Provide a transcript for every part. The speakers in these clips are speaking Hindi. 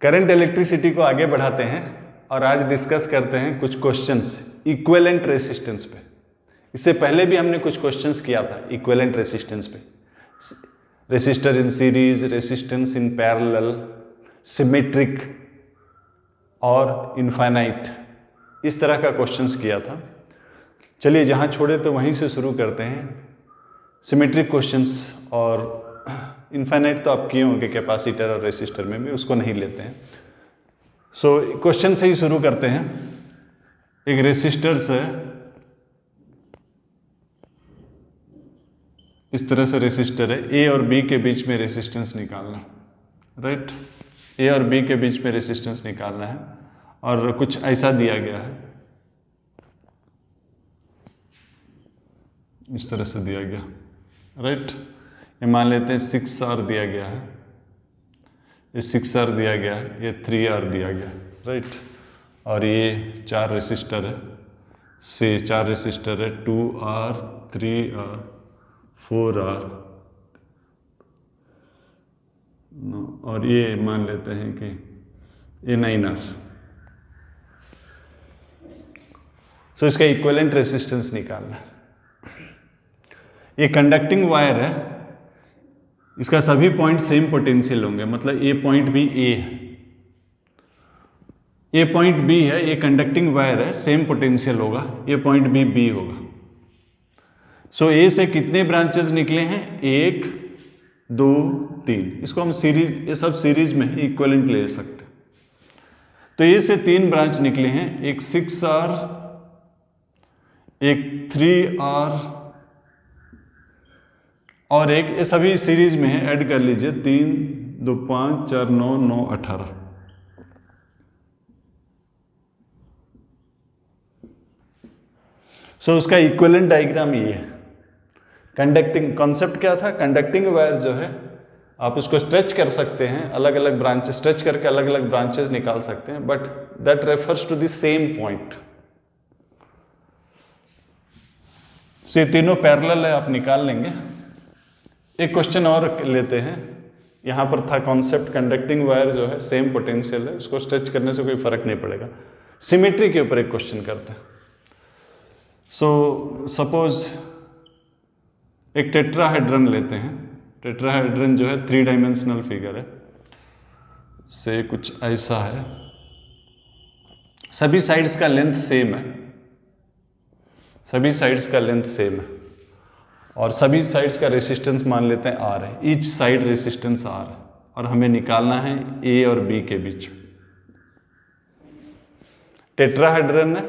करंट इलेक्ट्रिसिटी को आगे बढ़ाते हैं और आज डिस्कस करते हैं कुछ क्वेश्चंस इक्विवेलेंट रेसिस्टेंस पे। इससे पहले भी हमने कुछ क्वेश्चंस किया था इक्विवेलेंट रेसिस्टेंस पे, resistor in series, resistance in parallel, symmetric और इनफाइनाइट, इस तरह का क्वेश्चंस किया था। चलिए जहाँ छोड़े तो वहीं से शुरू करते हैं। सिमेट्रिक क्वेश्चंस और इनफाइनाइट तो आप किए होंगे कैपेसिटर और रेसिस्टर में भी, उसको नहीं लेते हैं। सो क्वेश्चन से ही शुरू करते हैं। एक रेसिस्टर से इस तरह से रेसिस्टर है, ए और बी के बीच में रेसिस्टेंस निकालना, राइट। ए और बी के बीच में रेसिस्टेंस निकालना है और कुछ ऐसा दिया गया है, इस तरह से दिया गया, राइट। ये मान लेते हैं 6R दिया गया है, ये 6R दिया गया है, ये 3R दिया गया, राइट। और ये 4 रेसिस्टर है, से 4 रेसिस्टर है, 2R, 3R, 4R, और ये मान लेते हैं कि ये 9R। सो इसका इक्विवेलेंट रेसिस्टेंस निकालना है। ये कंडक्टिंग वायर है, इसका सभी पॉइंट सेम पोटेंशियल होंगे, मतलब ए पॉइंट भी ए है, ए पॉइंट बी है, ये कंडक्टिंग वायर है, सेम पोटेंशियल होगा, ये पॉइंट बी बी होगा। सो ए से कितने ब्रांचेस निकले हैं? 1 2 3। इसको हम सीरीज, ये सब सीरीज में इक्विवेलेंट ले सकते हैं। तो ए से 3 ब्रांच निकले हैं, एक 6R, एक 3R और एक, ये सभी सीरीज में है, ऐड कर लीजिए, 3 2 5 4 9 9 18। सो उसका इक्विवेलेंट डायग्राम ये है। कंडक्टिंग कॉन्सेप्ट क्या था? कंडक्टिंग वायर जो है आप उसको स्ट्रेच कर सकते हैं, अलग अलग ब्रांचेस स्ट्रेच करके अलग अलग ब्रांचेस निकाल सकते हैं, but that refers to the same point. ये तीनों पैरेलल है, आप निकाल लेंगे। एक क्वेश्चन और लेते हैं। यहां पर था कॉन्सेप्ट कंडक्टिंग वायर जो है सेम पोटेंशियल है, उसको स्ट्रेच करने से कोई फर्क नहीं पड़ेगा। सिमेट्री के ऊपर एक क्वेश्चन करते हैं। सो सपोज एक टेट्राहेड्रन लेते हैं। टेट्राहेड्रन जो है 3 डायमेंशनल फिगर है, से कुछ ऐसा है, सभी साइड्स का लेंथ सेम है, सभी साइड्स का लेंथ सेम है और सभी साइड्स का रेसिस्टेंस मान लेते हैं R है, ईच साइड रेसिस्टेंस R है और हमें निकालना है A और B के बीच में। टेट्राहेड्रन है,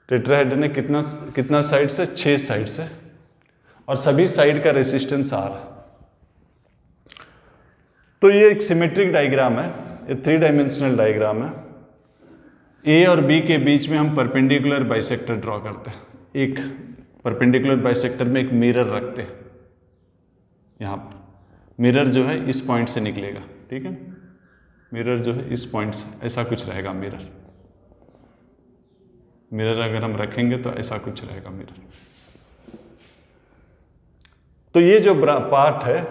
टेट्राहेड्रन है, कितना साइड से? 6 साइड से और सभी साइड का रेसिस्टेंस R है। तो ये एक सिमेट्रिक डायग्राम है, ये 3 डायमेंशनल डायग्राम है। A और B के बीच में हम परपेंडिकुलर बाइसेक्टर ड्रॉ करते हैं। एक परपेंडिकुलर बाइसेक्टर में एक मिरर रखते हैं, यहाँ पर मिरर जो है इस पॉइंट से निकलेगा, ठीक है। मिरर जो है इस पॉइंट से, ऐसा कुछ रहेगा मिरर। मिरर अगर हम रखेंगे तो ऐसा कुछ रहेगा मिरर। तो ये जो पार्ट है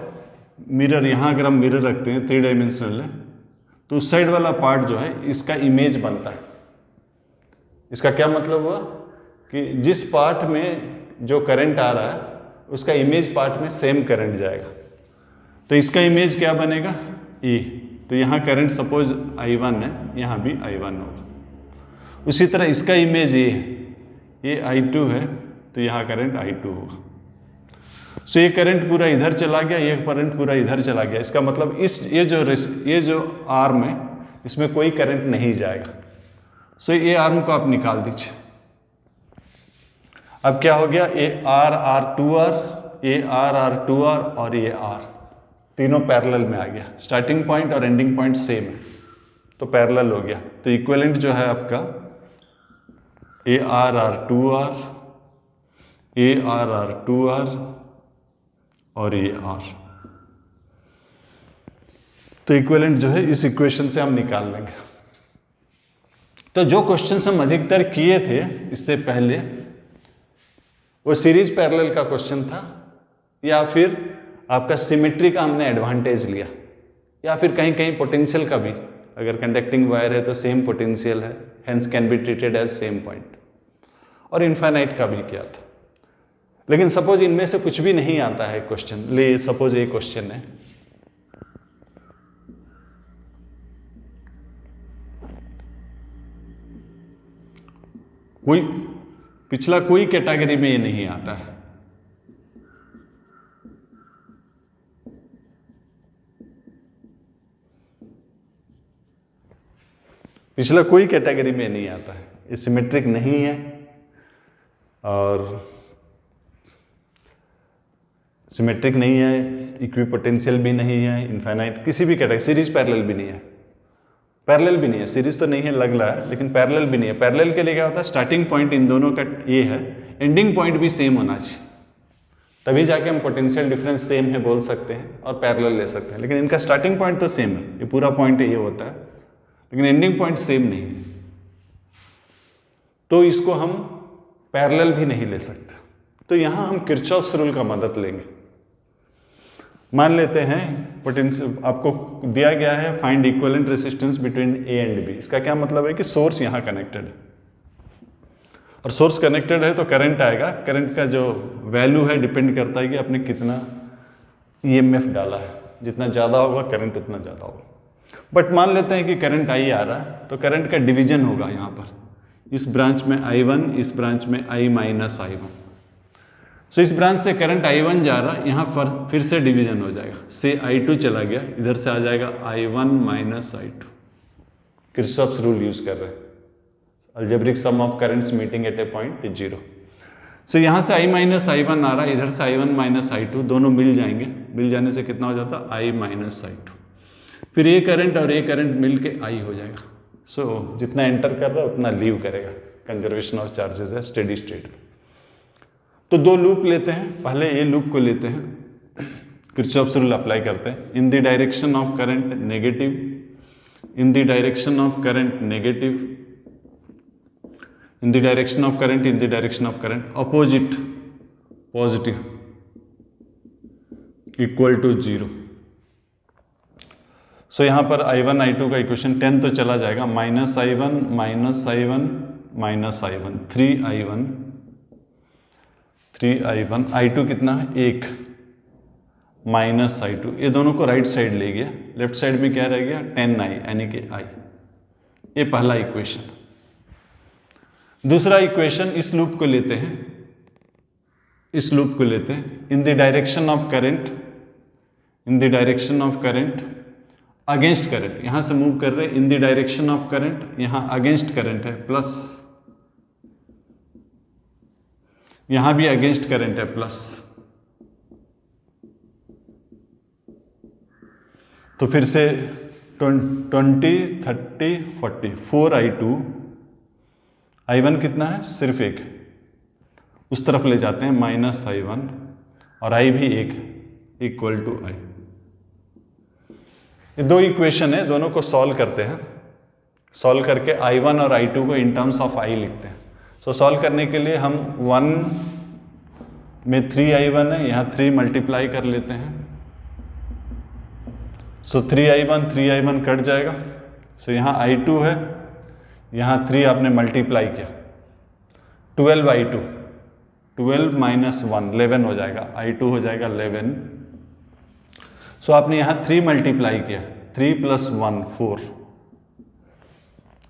मिरर, यहाँ अगर हम मिरर रखते हैं 3 डायमेंशनल है, तो उस साइड वाला पार्ट जो है इसका इमेज बनता है। इसका क्या मतलब हुआ कि जिस पार्ट में जो करंट आ रहा है उसका इमेज पार्ट में सेम करंट जाएगा। तो इसका इमेज क्या बनेगा? E। तो यहाँ करंट सपोज I1 है, यहाँ भी I1 होगा। उसी तरह इसका इमेज ये I2 है, तो यहाँ करंट I2 होगा। सो ये करंट पूरा इधर चला गया, ये करंट पूरा इधर चला गया। इसका मतलब ये जो आर्म है इसमें कोई करंट नहीं जाएगा। सो ये आर्म को आप निकाल दीजिए। अब क्या हो गया? ये R 2R, ये R 2R और ये R तीनों पैरेलल में आ गया। स्टार्टिंग पॉइंट और एंडिंग पॉइंट सेम है, तो पैरेलल हो गया। तो इक्विवेलेंट जो है आपका ये R 2R, ये R 2R और ये R। तो इक्विवेलेंट जो है इस इक्वेशन से हम निकाल लेंगे। तो जो क्वेश्चन हम अधिकतर किए थे इससे पहले, वो सीरीज पैरेलल का क्वेश्चन था या फिर आपका सिमेट्री का हमने एडवांटेज लिया। या फिर कहीं कहीं पोटेंशियल का भी, अगर कंडक्टिंग वायर है तो सेम पोटेंशियल है, hence can be treated as same point. और इनफाइनाइट का भी किया था। लेकिन सपोज इनमें से कुछ भी नहीं आता है क्वेश्चन, ले सपोज ये क्वेश्चन है, कोई पिछला कोई कैटेगरी में ये नहीं आता है, पिछला कोई कैटेगरी में नहीं आता है, ये सिमेट्रिक नहीं है और सिमेट्रिक नहीं है, इक्विपोटेंशियल भी नहीं है, इनफाइनाइट किसी भी कैटेगरी, सीरीज पैरेलल भी नहीं है, पैरेलल भी नहीं है, सीरीज तो नहीं है लग रहा है लेकिन पैरेलल भी नहीं है। पैरेलल के लिए क्या होता है, स्टार्टिंग पॉइंट इन दोनों का ये है, एंडिंग पॉइंट भी सेम होना चाहिए, तभी जाके हम पोटेंशियल डिफरेंस सेम है बोल सकते हैं और पैरेलल ले सकते हैं। लेकिन इनका स्टार्टिंग पॉइंट तो सेम है, ये पूरा पॉइंट ये होता है, लेकिन एंडिंग पॉइंट सेम नहीं है, तो इसको हम पैरेलल भी नहीं ले सकते। तो यहां हम किरचॉफ्स रूल का मदद लेंगे। मान लेते हैं पोटेंशियल आपको दिया गया है, find equivalent resistance between A and B. इसका क्या मतलब है कि सोर्स यहां कनेक्टेड है और सोर्स कनेक्टेड है तो करंट आएगा, करंट का जो वैल्यू है डिपेंड करता है कि आपने कितना ईएमएफ डाला है, जितना ज़्यादा होगा करंट उतना ज़्यादा होगा। बट मान लेते हैं कि करंट आई आ रहा है तो करंट का डिवीजन होगा यहाँ पर, इस ब्रांच में I1, इस ब्रांच में I माइनस I1। सो इस ब्रांच से करंट I1 जा रहा है, यहाँ फिर से डिवीजन हो जाएगा, से I2 चला गया, इधर से आ जाएगा I1 minus I2। Kirchhoff's rule use कर रहे हैं, algebraic sum of currents meeting at a point is 0। So यहाँ से I माइनस I1 आ रहा है, इधर से I1 माइनस I2, दोनों मिल जाएंगे, मिल जाने से कितना हो जाता है I माइनस I2। फिर ये करंट और ये करंट मिल के I हो जाएगा। सो जितना एंटर कर रहा है उतना लीव करेगा, कंजर्वेशन ऑफ चार्जेस है स्टेडी स्टेट। तो दो लूप लेते हैं, पहले ये लूप को लेते हैं, किरचॉफ्स रूल अप्लाई करते हैं। In the direction of current negative, in the direction of current negative, in the direction of current, in the direction of current opposite positive equal to 0। So यहाँ पर I1 I2 का इक्वेशन 10 तो चला जाएगा, minus I1 minus I1 minus I1, 3I1 3I1, I2 कितना है 1 माइनस I2, ये दोनों को राइट साइड ले गया, लेफ्ट साइड में क्या रह गया 10I यानी कि I। ये पहला इक्वेशन। दूसरा इक्वेशन इस लूप को लेते हैं, इस लूप को लेते हैं, in the direction of current, in the direction of current against current, यहां से मूव कर रहे हैं in the direction of current, यहां अगेंस्ट करंट है प्लस, यहां भी अगेंस्ट करंट है प्लस। तो फिर से 20 30 40 4I2, I1 कितना है सिर्फ 1, उस तरफ ले जाते हैं माइनस I1 और I भी 1 इक्वल टू I। ये दो इक्वेशन है, दोनों को सॉल्व करते हैं, सॉल्व करके I1 और I2 को इन टर्म्स ऑफ I लिखते हैं। सो सॉल्व करने के लिए हम 1 में 3I1 है, यहाँ 3 मल्टीप्लाई कर लेते हैं। सो 3I1 कट जाएगा, सो यहाँ I2 है, यहाँ 3 आपने मल्टीप्लाई किया, 12I2, 12 माइनस 1 11 हो जाएगा, I2 हो जाएगा 11। सो आपने यहाँ 3 मल्टीप्लाई किया, 3 प्लस 1 4,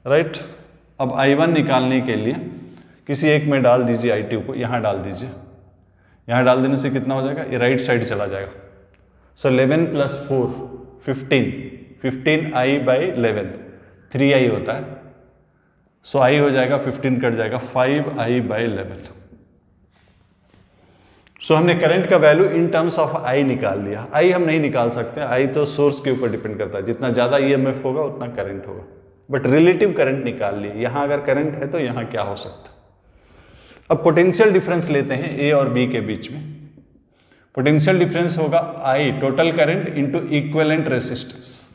राइट। अब I1 निकालने के लिए किसी एक में डाल दीजिए I2 को, यहाँ डाल दीजिए, यहाँ डाल देने से कितना हो जाएगा, ये राइट साइड चला जाएगा। सो 11 प्लस 4 15, 15I बाई 11, 3I होता है, सो I हो जाएगा 15 कट जाएगा 5I बाई 11। सो हमने करंट का value in terms of I निकाल लिया। I हम नहीं निकाल सकते, I तो सोर्स के ऊपर डिपेंड करता है, जितना ज़्यादा EMF होगा उतना करंट होगा, बट रिलेटिव करंट निकाल लिए। यहाँ अगर करंट है तो यहाँ क्या हो सकता है। अब पोटेंशियल डिफरेंस लेते हैं A और B के बीच में। पोटेंशियल डिफरेंस होगा I total current into equivalent resistance,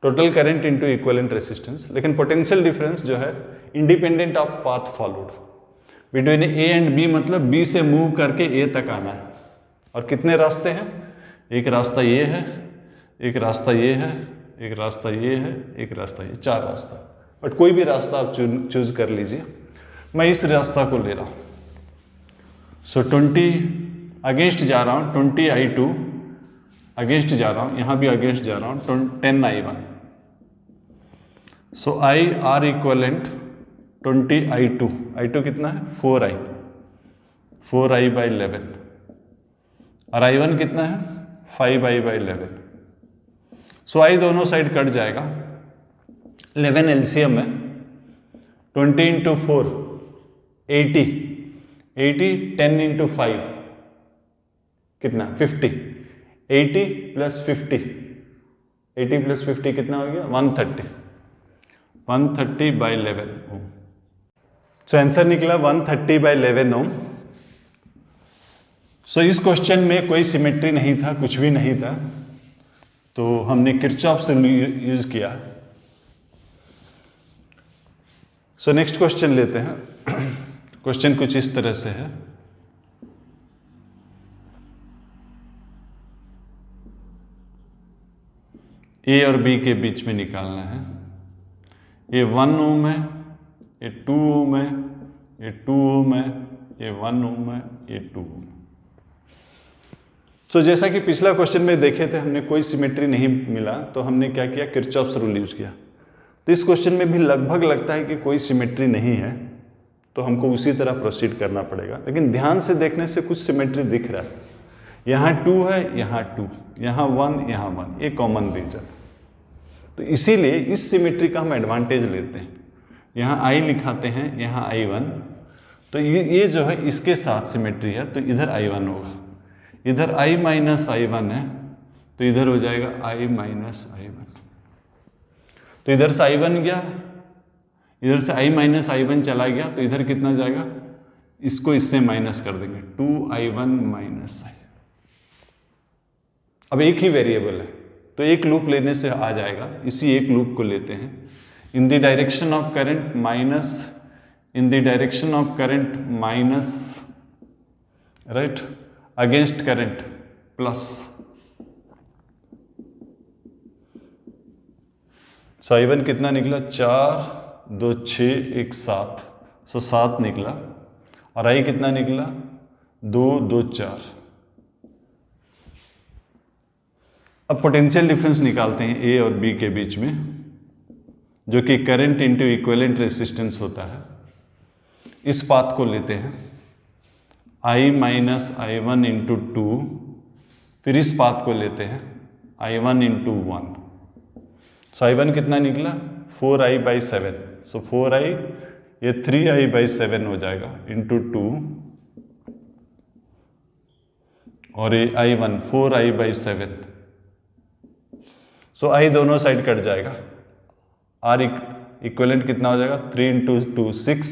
total current into equivalent resistance. लेकिन पोटेंशियल डिफरेंस जो है independent of path followed between A and B, मतलब B से मूव करके A तक आना है। और कितने रास्ते हैं, एक रास्ता ये है, एक रास्ता ये है, एक रास्ता ये है, एक रास्ता ये, 4 रास्ता। बट कोई भी रास्ता आप चूज कर लीजिए। मैं इस रास्ता को ले रहा हूँ। सो 20 अगेंस्ट जा रहा हूँ, 20I2 अगेंस्ट जा रहा हूँ, यहाँ भी अगेंस्ट जा रहा हूँ, 10I1। So I R equivalent 20I2, I2 कितना है 4I/11, और I1 कितना है 5I/11। सो आई दोनों साइड कट जाएगा, 11 LCM है, 20 × 4 80, 10 × 5 कितना 50, 80 + 50, 80 + 50 कितना हो गया 130, 130/11 ओम। सो आंसर निकला 130/11 ओम। सो इस क्वेश्चन में कोई सिमेट्री नहीं था, कुछ भी नहीं था, तो हमने किरचॉफ्स लॉ यूज किया। सो नेक्स्ट क्वेश्चन लेते हैं। क्वेश्चन कुछ इस तरह से है, ए और बी के बीच में निकालना है। ये 1 ओम है, ये 2 ओम है, ये 2 ओम है, ये 1 ओम है, ये 2 ओम। तो जैसा कि पिछला क्वेश्चन में देखे थे, हमने कोई सिमेट्री नहीं मिला, तो हमने क्या किया, किरचॉफ्स रूल यूज किया। तो इस क्वेश्चन में भी लगभग लगता है कि कोई सिमेट्री नहीं है, तो हमको उसी तरह प्रोसीड करना पड़ेगा। लेकिन ध्यान से देखने से कुछ सिमेट्री दिख रहा है। यहाँ 2 है, यहाँ 2, यहाँ 1, यहाँ 1, ये कॉमन रीजन। तो इसीलिए इस सिमेट्री का हम एडवांटेज लेते हैं। यहाँ I लिखाते हैं, यहाँ I1, तो ये जो है इसके साथ सिमेट्री है, तो इधर I1 होगा। इधर I - I1 है, तो इधर हो जाएगा I - I1। तो इधर से I1 गया, इधर से I - I1 चला गया, तो इधर कितना जाएगा, इसको इससे माइनस कर देंगे, 2I1 - I। अब एक ही वेरिएबल है, तो एक लूप लेने से आ जाएगा। इसी एक लूप को लेते हैं। In the direction of current minus, in the direction of current minus, right, against current plus. So I1 कितना निकला, 4 2 6 1 7, सो 7 निकला। और I कितना निकला, 2 2 4। अब पोटेंशियल डिफरेंस निकालते हैं ए और बी के बीच में, जो कि करंट इंटू इक्विवेलेंट रेसिस्टेंस होता है। इस पाथ को लेते हैं, I - I1 × 2, फिर इस पाथ को लेते हैं I1 × 1। सो I1 कितना निकला, 4I/7, सो 4I, ये 3I/7 हो जाएगा × 2, और ये I1 4I/7। सो I दोनों साइड कट जाएगा, R इक्विवेलेंट कितना हो जाएगा, 3 × 2 6,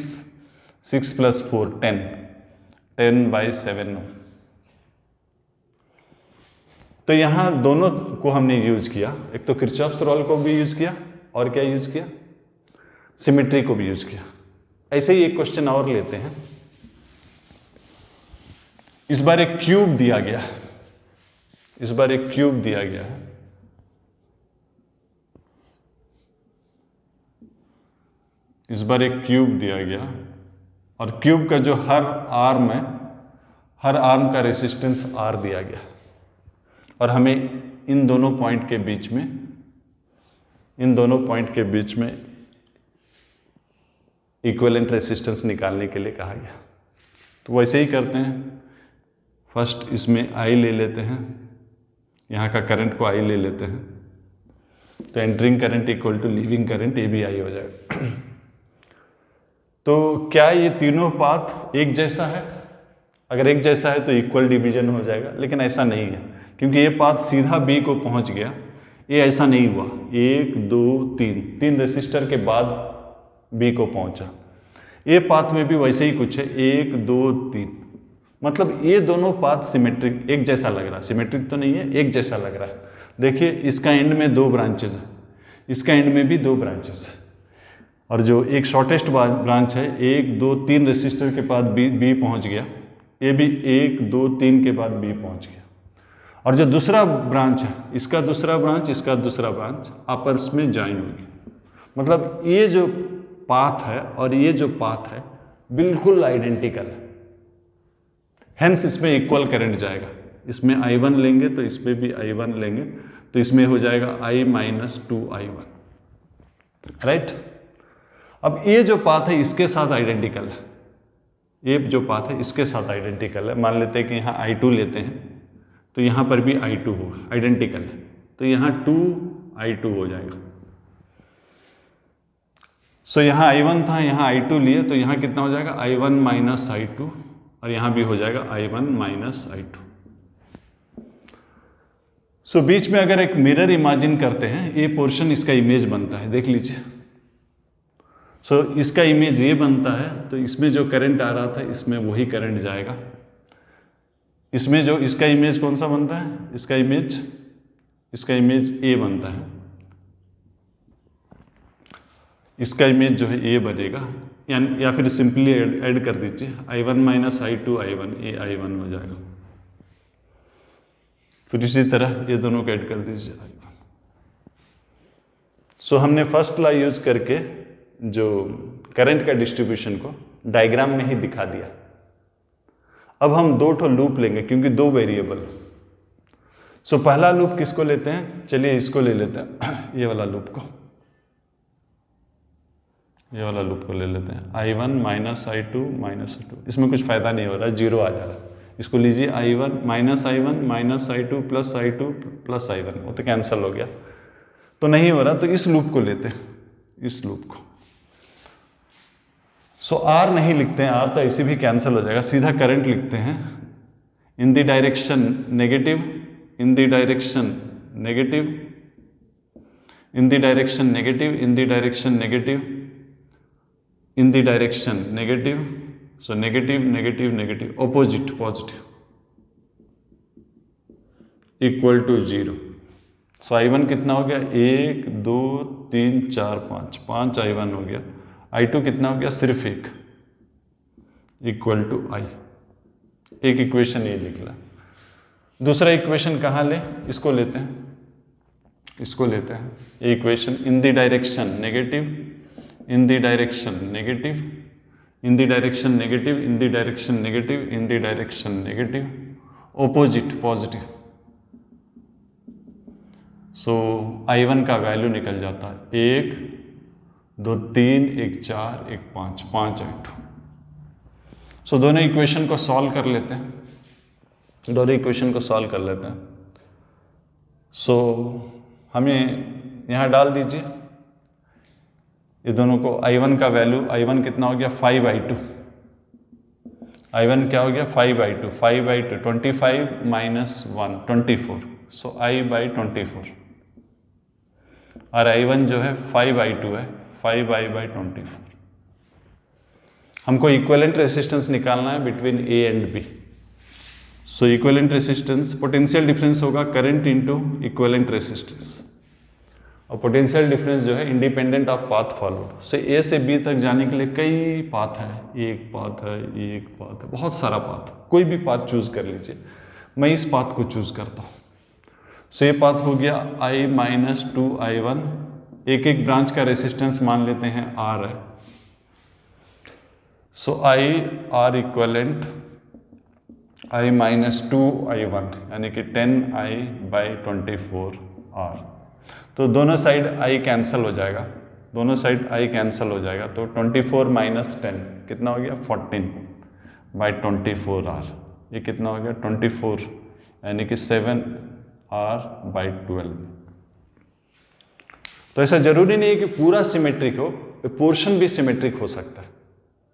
6 + 4 10, 10/7। तो यहाँ दोनों को हमने यूज किया, एक तो किरचॉफ्स लॉ को भी यूज किया, और क्या यूज किया, सिमेट्री को भी यूज किया। ऐसे ही एक क्वेश्चन और लेते हैं। इस बार एक क्यूब दिया गया है, इस बार एक क्यूब दिया गया है। इस बार एक क्यूब दिया गया, और क्यूब का जो हर आर्म है, हर आर्म का रेसिस्टेंस R दिया गया, और हमें इन दोनों पॉइंट के बीच में, इन दोनों पॉइंट के बीच में इक्विवेलेंट रेसिस्टेंस निकालने के लिए कहा गया। तो वैसे ही करते हैं। फर्स्ट इसमें I ले लेते हैं, यहाँ का करंट को I ले लेते हैं, तो entering current equal to leaving current, ये भी I हो जाएगा। तो क्या ये तीनों पाथ एक जैसा है? अगर एक जैसा है तो इक्वल डिवीजन हो जाएगा, लेकिन ऐसा नहीं है, क्योंकि ये पाथ सीधा B को पहुंच गया। ये ऐसा नहीं हुआ, 1 2 3 रेसिस्टर के बाद B को पहुंचा। ये पाथ में भी वैसे ही कुछ है, 1 2 3, मतलब ये दोनों पाथ सिमेट्रिक, एक जैसा लग रहा है। सिमेट्रिक तो नहीं है, एक जैसा लग रहा है। देखिए इसका एंड में 2 ब्रांचेज है, इसका एंड में भी 2 ब्रांचेज है, और जो एक शॉर्टेस्ट ब्रांच है 1 2 3 रेसिस्टर के बाद B पहुंच गया, ये भी 1 2 3 के बाद B पहुंच गया। और जो दूसरा ब्रांच है, इसका दूसरा ब्रांच, इसका दूसरा ब्रांच आपस में ज्वाइन होगी। मतलब ये जो पाथ है और ये जो पाथ है बिल्कुल आइडेंटिकल है, हेंस इसमें इक्वल करंट जाएगा। इसमें I1 लेंगे तो इसमें भी I1 लेंगे, तो इसमें हो जाएगा I माइनस 2I1, राइट। अब ये जो पाथ है इसके साथ आइडेंटिकल है, ये जो पाथ है इसके साथ आइडेंटिकल है। मान लेते हैं कि यहाँ I2 लेते हैं तो यहाँ पर भी I2 होगा, आइडेंटिकल है, तो यहाँ 2I2 हो जाएगा। सो यहाँ I1 था, यहाँ I2 लिए, तो यहाँ कितना हो जाएगा I1 माइनस I2, और यहाँ भी हो जाएगा I1 माइनस I2। सो बीच में अगर एक मिरर इमेजिन करते हैं, ये पोर्शन इसका इमेज बनता है, देख लीजिए। सो इसका इमेज ये बनता है, तो इसमें जो करंट आ रहा था इसमें वही करंट जाएगा। इसमें जो इसका इमेज कौन सा बनता है, इसका इमेज ए बनता है, इसका इमेज जो है ए बनेगा, या फिर सिंपली ऐड कर दीजिए I1 माइनस I2 I1, ए I1 हो जाएगा। फिर इसी तरह ये दोनों को ऐड कर दीजिए I1। सो हमने फर्स्ट लॉ यूज करके जो करंट का डिस्ट्रीब्यूशन को डायग्राम में ही दिखा दिया। अब हम दो ठो लूप लेंगे क्योंकि दो वेरिएबल। सो पहला लूप किसको लेते हैं, चलिए इसको ले लेते हैं, ये वाला लूप को, ये वाला लूप को ले लेते हैं। I1 minus I2 minus I2, इसमें कुछ फायदा नहीं हो रहा, जीरो आ जा रहा है। इसको लीजिए I1 minus I2 plus I2 plus I1, वो तो कैंसिल हो गया, तो नहीं हो रहा, तो इस लूप को लेते हैं, इस लूप को। सो R नहीं लिखते हैं, R तो ऐसे भी कैंसिल हो जाएगा, सीधा करंट लिखते हैं। In the direction negative, in the direction negative, in the direction negative, in the direction negative, in the direction negative. So negative negative negative, opposite positive, equal to 0। So I1 कितना हो गया, 1 2 3 4 5 I1 हो गया। I2 कितना हो गया, सिर्फ 1, इक्वल टू I। एक इक्वेशन ये निकला। दूसरा इक्वेशन कहाँ ले, इसको लेते हैं, इसको लेते हैं। ये equation in the direction negative, in the direction negative, in the direction negative, in the direction negative, in the direction negative, opposite positive. So I1 का वैल्यू निकल जाता है 1 2 3 1 4 1 5 I2। सो दोनों इक्वेशन को सॉल्व कर लेते हैं, दोनों इक्वेशन को सॉल्व कर लेते हैं। सो हमें यहाँ डाल दीजिए ये दोनों को। I1 का वैल्यू, I1 कितना हो गया 5I2, I1 क्या हो गया 5I2, 5I2 25 माइनस 1 24, सो I/24, और I1 जो है 5I2 है, 5I/24। हमको इक्विवेलेंट रेसिस्टेंस निकालना है between A and B। So equivalent resistance, potential difference होगा करंट इनटू इक्विवेलेंट रेसिस्टेंस, और पोटेंशियल डिफरेंस जो है इंडिपेंडेंट ऑफ पाथ फॉलोड। से A से B तक जाने के लिए कई पाथ है, एक पाथ है, एक पाथ है, बहुत सारा पाथ, कोई भी पाथ चूज कर लीजिए। मैं इस पाथ को चूज करता हूँ। सो ये पाथ हो गया I माइनस 2I1, एक एक ब्रांच का रेसिस्टेंस मान लेते हैं R है। सो R equivalent I minus 2I1 यानी कि 10I/24 R। तो दोनों साइड I कैंसिल हो जाएगा, दोनों साइड I कैंसिल हो जाएगा, तो 24 माइनस 10 कितना हो गया 14/24 R। ये कितना हो गया 24 यानी कि 7R/12। तो ऐसा जरूरी नहीं है कि पूरा सिमेट्रिक हो, पोर्शन भी सिमेट्रिक हो सकता है।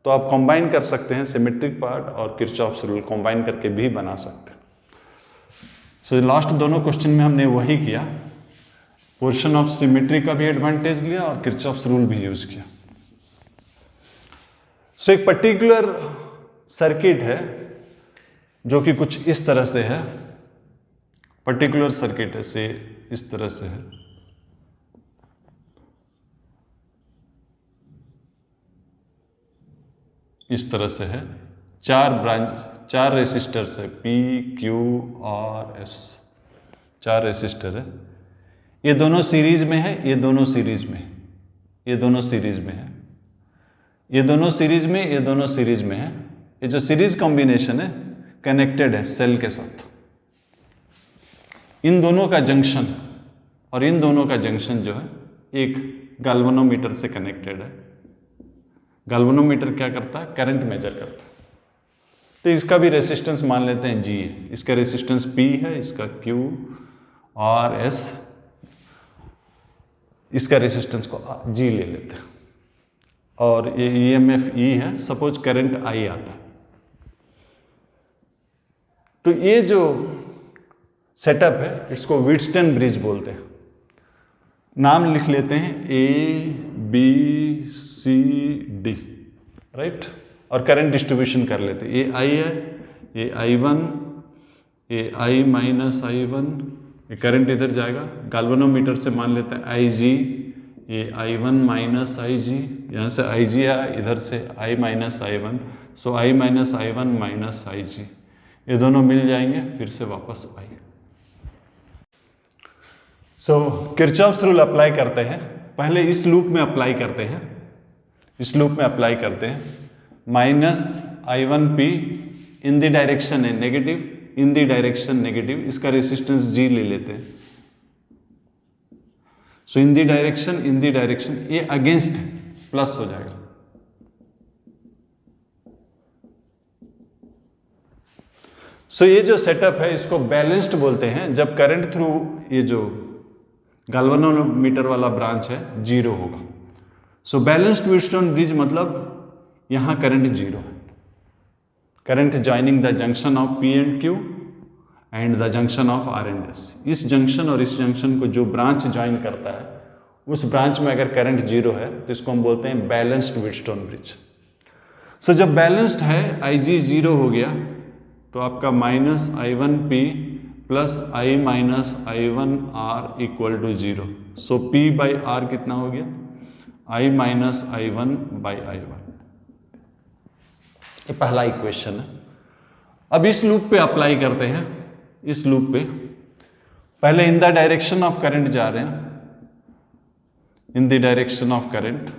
तो आप कंबाइन कर सकते हैं, सिमेट्रिक पार्ट और किरचॉफ्स रूल कंबाइन करके भी बना सकते हैं। सो लास्ट दोनों क्वेश्चन में हमने वही किया, पोर्शन ऑफ सिमेट्री का भी एडवांटेज लिया और किरचॉफ्स रूल भी यूज किया। सो एक पर्टिकुलर सर्किट है जो कि कुछ इस तरह से है, पर्टिकुलर सर्किट है से इस तरह से है। इस तरह से है, चार रेसिस्टर्स है P, Q, R, S। 4 resistor है, ये दोनों सीरीज में है, ये दोनों सीरीज में है, ये दोनों सीरीज में है, ये दोनों सीरीज में, ये दोनों सीरीज में है। ये जो सीरीज कॉम्बिनेशन है कनेक्टेड है सेल के साथ। इन दोनों का जंक्शन और इन दोनों का जंक्शन जो है एक गैल्वेनोमीटर से कनेक्टेड है। गैल्वेनोमीटर क्या करता है? करंट मेजर करता है। तो इसका भी रेसिस्टेंस मान लेते हैं G है, इसका रेसिस्टेंस P है, इसका Q और S, इसका रेसिस्टेंस को G ले लेते हैं, और ये EMF E है। सपोज करंट I आता है, तो ये जो सेटअप है इसको व्हीटस्टोन ब्रिज बोलते हैं। नाम लिख लेते हैं ABCD, राइट, और करंट डिस्ट्रीब्यूशन कर लेते हैं। ये I है, ये I1, ये I माइनस I1, ये करंट इधर जाएगा। गैल्वेनोमीटर से मान लेते हैं IG, ये I1 माइनस IG, यहाँ से IG आया, इधर से I minus I1, so I minus I1 minus IG, ये दोनों मिल जाएंगे, फिर से वापस I। So Kirchhoff's rule apply करते हैं। पहले इस लूप में अप्लाई करते हैं, इस लूप में अप्लाई करते हैं। Minus I1P in the direction है negative, in the direction negative, इसका रेसिस्टेंस G ले लेते हैं। सो इन द डायरेक्शन, ये अगेंस्ट प्लस हो जाएगा। सो ये जो सेटअप है इसको बैलेंस्ड बोलते हैं, जब करंट थ्रू ये जो गैल्वेनोमीटर वाला ब्रांच है 0 होगा। सो बैलेंस्ड व्हीटस्टोन ब्रिज मतलब यहां करंट 0 है। Current joining the junction of P and Q and the junction of R and S। इस जंक्शन और इस जंक्शन को जो ब्रांच ज्वाइन करता है उस ब्रांच में अगर करंट 0 है तो इसको हम बोलते हैं बैलेंस्ड व्हीटस्टोन ब्रिज। सो जब बैलेंस्ड है, IG 0 हो गया, तो आपका minus I1P plus I minus I1R equal to 0। So P by R कितना हो गया? I minus I1 by I1। ये पहला इक्वेशन है। अब इस लूप पे अप्लाई करते हैं। इस लूप पे पहले इन द डायरेक्शन ऑफ करंट जा रहे हैं, in the direction of current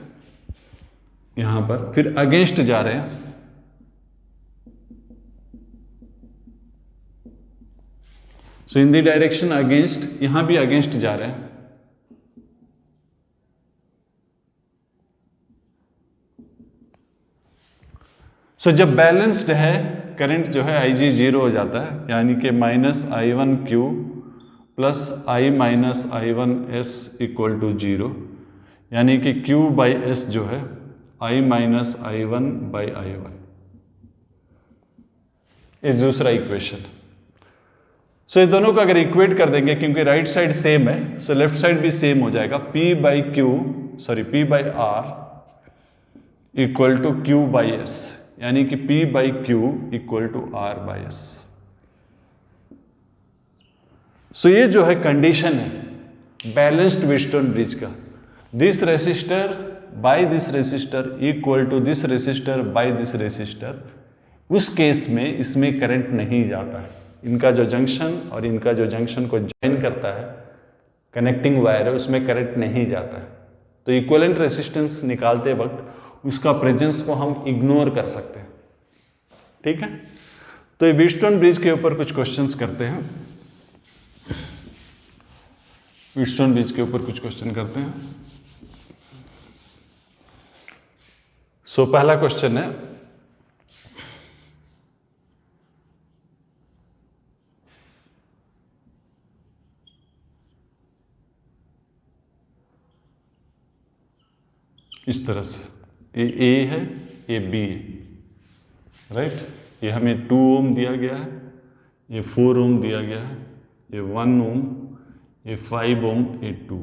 यहां पर, फिर अगेंस्ट जा रहे हैं, so in the direction against, यहां भी अगेंस्ट जा रहे हैं। सो जब बैलेंस्ड है करंट जो है IG 0 हो जाता है, यानी कि minus I1Q plus I minus I1S equal to 0, यानी कि Q बाई S जो है I minus I1 by I1। इस दूसरा इक्वेशन। सो ये दोनों को अगर इक्वेट कर देंगे, क्योंकि राइट साइड सेम है, सो लेफ्ट साइड भी सेम हो जाएगा। P by R equal to Q by S, यानी कि P by Q equal to R by S। So ये जो है कंडीशन है बैलेंस्ड व्हीटस्टोन ब्रिज का। This resistor by this resistor equal to this resistor by this resistor. उस केस में इसमें करंट नहीं जाता है। इनका जो जंक्शन और इनका जो जंक्शन को ज्वाइन करता है, कनेक्टिंग वायर है, उसमें करंट नहीं जाता है। तो इक्विवेलेंट रेसिस्टेंस निकालते वक्त उसका प्रेजेंस को हम इग्नोर कर सकते हैं। ठीक है, तो ये व्हीटस्टोन ब्रिज के ऊपर कुछ क्वेश्चंस करते हैं। व्हीटस्टोन ब्रिज के ऊपर कुछ क्वेश्चन करते हैं। सो पहला क्वेश्चन है, इस तरह से, ये A है, ये B है, राइट। ये हमें 2 ओम दिया गया है, ये 4 ओम दिया गया है, ये 1 ओम, ये 5 ओम, ये 2।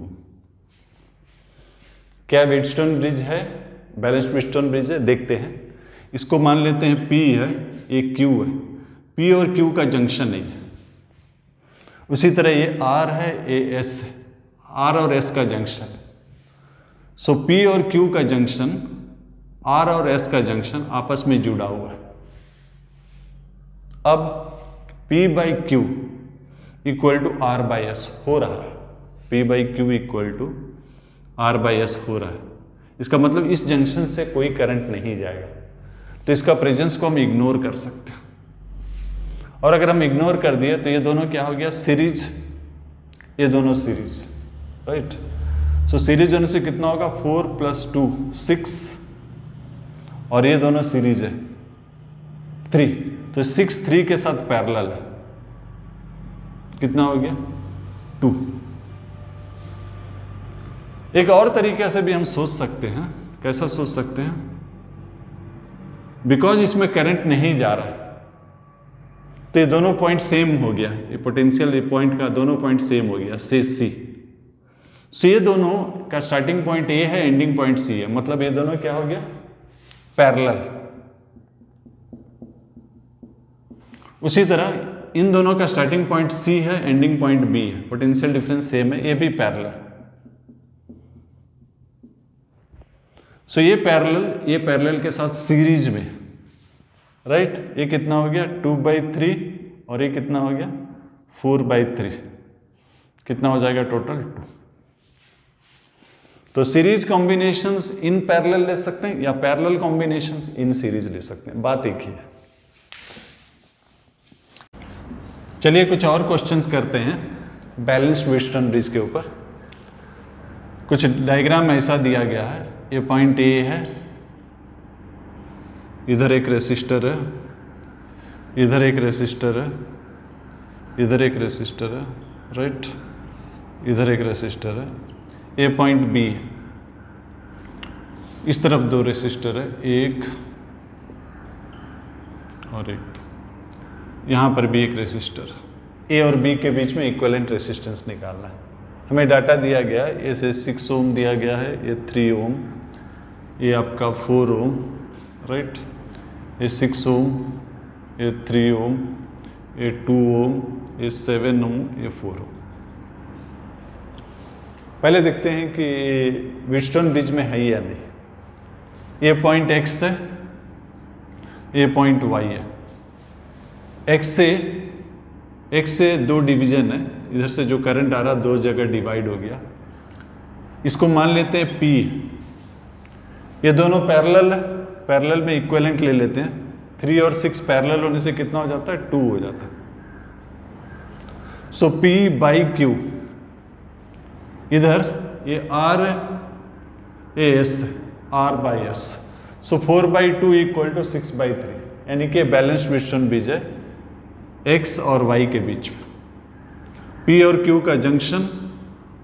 क्या व्हीटस्टोन ब्रिज है? बैलेंस्ड व्हीटस्टोन ब्रिज है। देखते हैं, इसको मान लेते हैं P है, ये Q है। P और Q का जंक्शन नहीं है। उसी तरह ये R है, ये S है, R और S का जंक्शन है। सो P और Q का जंक्शन, R और S का जंक्शन आपस में जुड़ा हुआ है। अब P by Q equal to R by S हो रहा है, P by Q equal to R by S हो रहा है। इसका मतलब इस जंक्शन से कोई करंट नहीं जाएगा, तो इसका प्रेजेंस को हम इग्नोर कर सकते हैं। और अगर हम इग्नोर कर दिए तो ये दोनों क्या हो गया, सीरीज, ये दोनों सीरीज, राइट। सो सीरीज होने से कितना होगा, 4 + 2 6, और ये दोनों सीरीज है 3, तो 6 3 के साथ पैरेलल है, कितना हो गया 2। एक और तरीके से भी हम सोच सकते हैं, कैसा सोच सकते हैं, बिकॉज इसमें करंट नहीं जा रहा है तो ये दोनों पॉइंट सेम हो गया, ये पोटेंशियल ये पॉइंट का दोनों पॉइंट सेम हो गया, से सी। सो ये दोनों का स्टार्टिंग पॉइंट ए है, एंडिंग पॉइंट सी है, मतलब ये दोनों क्या हो गया, पैरेलल। उसी तरह इन दोनों का स्टार्टिंग पॉइंट सी है, एंडिंग पॉइंट बी है, पोटेंशियल डिफरेंस सेम है, ये भी पैरेलल। सो ये पैरेलल के साथ सीरीज में, राइट। ये कितना हो गया 2/3 और ये कितना हो गया 4/3, कितना हो जाएगा टोटल 2। तो सीरीज कॉम्बिनेशंस इन पैरेलल ले सकते हैं या पैरेलल कॉम्बिनेशंस इन सीरीज ले सकते हैं, बात एक ही है। चलिए कुछ और क्वेश्चंस करते हैं बैलेंस्ड व्हीटस्टोन ब्रिज के ऊपर। कुछ डायग्राम ऐसा दिया गया है, ये पॉइंट ए है, इधर एक रेसिस्टर है, इधर एक रेसिस्टर है, इधर एक रेसिस्टर है, राइट, इधर एक रेसिस्टर है, ये पॉइंट बी है, इस तरफ 2 रेसिस्टर है, एक और एक, यहाँ पर भी एक रेसिस्टर। ए और बी के बीच में इक्विवेलेंट रेसिस्टेंस निकालना है। हमें डाटा दिया गया है, ये से 6 ओम दिया गया है, ये 3 ओम, ये आपका 4 ओम, राइट, ये 6 ओम, ये 3 ओम, ये 2 ओम, ये 7 ओम, ये 4 ओम। पहले देखते हैं कि व्हीटस्टोन ब्रिज में है या नहीं। ये पॉइंट एक्स है, ये पॉइंट वाई है। एक्स से 2 डिवीजन है, इधर से जो करंट आ रहा 2 जगह डिवाइड हो गया। इसको मान लेते हैं P, ये दोनों पैरेलल है, पैरेलल में इक्विवेलेंट ले लेते हैं। 3 और 6 पैरेलल होने से कितना हो जाता है 2 हो जाता है। सो P/Q, इधर ये R है, ये S है, R/S। सो 4/2 = 6/3, यानी कि बैलेंस्ड व्हीटस्टोन ब्रिज है X और Y के बीच में। P और Q का जंक्शन,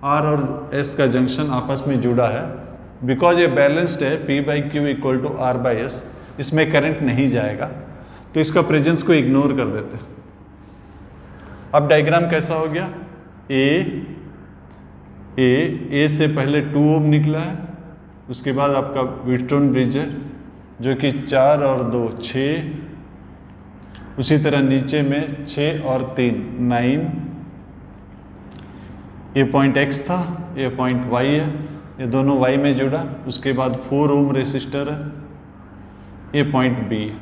R और S का जंक्शन आपस में जुड़ा है। बिकॉज ये बैलेंस्ड है, P/Q = R/S, इसमें करंट नहीं जाएगा, तो इसका प्रेजेंस को इग्नोर कर देते हैं। अब डायग्राम कैसा हो गया, ए से पहले 2 ओम निकला है, उसके बाद आपका व्हीटस्टोन ब्रिज है जो कि 4 और 2 6, उसी तरह नीचे में 6 और 3 9, ये पॉइंट X था, ये पॉइंट Y है, ये दोनों Y में जुड़ा, उसके बाद 4 ओम रेसिस्टर है, ये पॉइंट B है।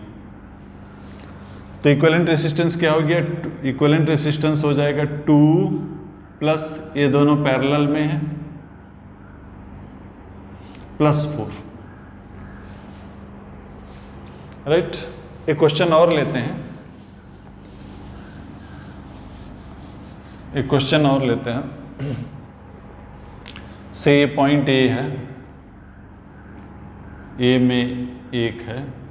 तो इक्विवेलेंट रेसिस्टेंस क्या हो गया, इक्विवेलेंट रेसिस्टेंस हो जाएगा 2 प्लस ये दोनों पैरेलल में है प्लस 4, राइट। एक क्वेश्चन और लेते हैं, एक क्वेश्चन और लेते हैं। से ये पॉइंट ए है, ए में 1 है,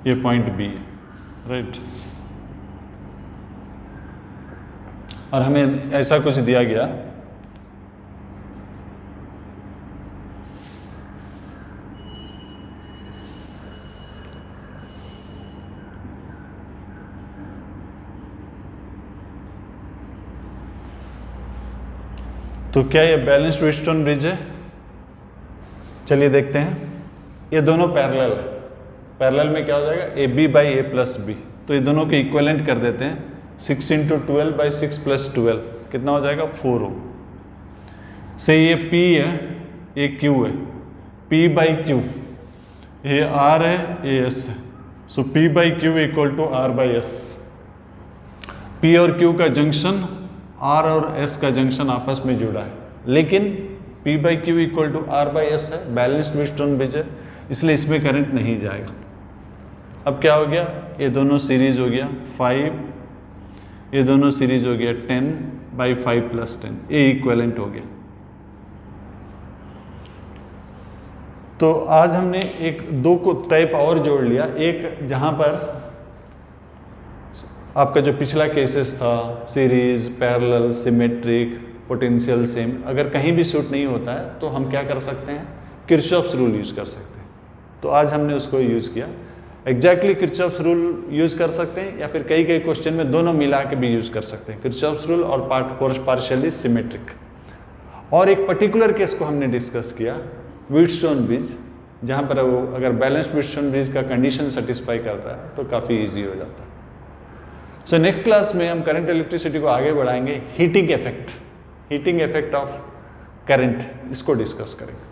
ये पॉइंट बी है, राइट। और हमें ऐसा कुछ दिया गया, तो क्या ये बैलेंस्ड व्हीटस्टोन ब्रिज है? चलिए देखते हैं। ये दोनों पैरेलल है, पैरेलल में क्या हो जाएगा AB/A+B, तो ये दोनों के इक्विवेलेंट कर देते हैं। 6 × 12/6 + 12 कितना हो जाएगा 4 ओम। से ये P है, ये Q है, P बाई क्यू, ये R है, ये S है। So P by Q equal to R by S. P और Q का जंक्शन R और S का जंक्शन आपस में जुड़ा है, लेकिन P by Q equal to R by S है, बैलेंस्ड व्हीटस्टोन ब्रिज है, इसलिए इसमें करंट नहीं जाएगा। अब क्या हो गया, ये दोनों सीरीज हो गया 5, ये दोनों सीरीज हो गया 10 बाई 5 प्लस 10, ये इक्वेलेंट हो गया। तो आज हमने एक दो को टाइप और जोड़ लिया, एक जहां पर आपका जो पिछला केसेस था series, parallel, symmetric, potential same, अगर कहीं भी सूट नहीं होता है तो हम क्या कर सकते हैं, किरचॉफ्स रूल यूज कर सकते हैं। तो आज हमने उसको यूज किया। एग्जैक्टली किरचॉफ्स रूल यूज कर सकते हैं या फिर कई कई क्वेश्चन में दोनों मिला के भी यूज कर सकते हैं, किरचॉफ्स रूल और पार्शियली सिमेट्रिक। और एक पर्टिकुलर केस को हमने डिस्कस किया, व्हीटस्टोन ब्रिज, जहां पर वो अगर बैलेंस्ड व्हीटस्टोन ब्रिज का कंडीशन सेटिस्फाई करता है तो काफ़ी इजी हो जाता है। सो नेक्स्ट क्लास में हम करंट इलेक्ट्रिसिटी को आगे बढ़ाएंगे, हीटिंग इफेक्ट ऑफ करंट, इसको डिस्कस करेंगे।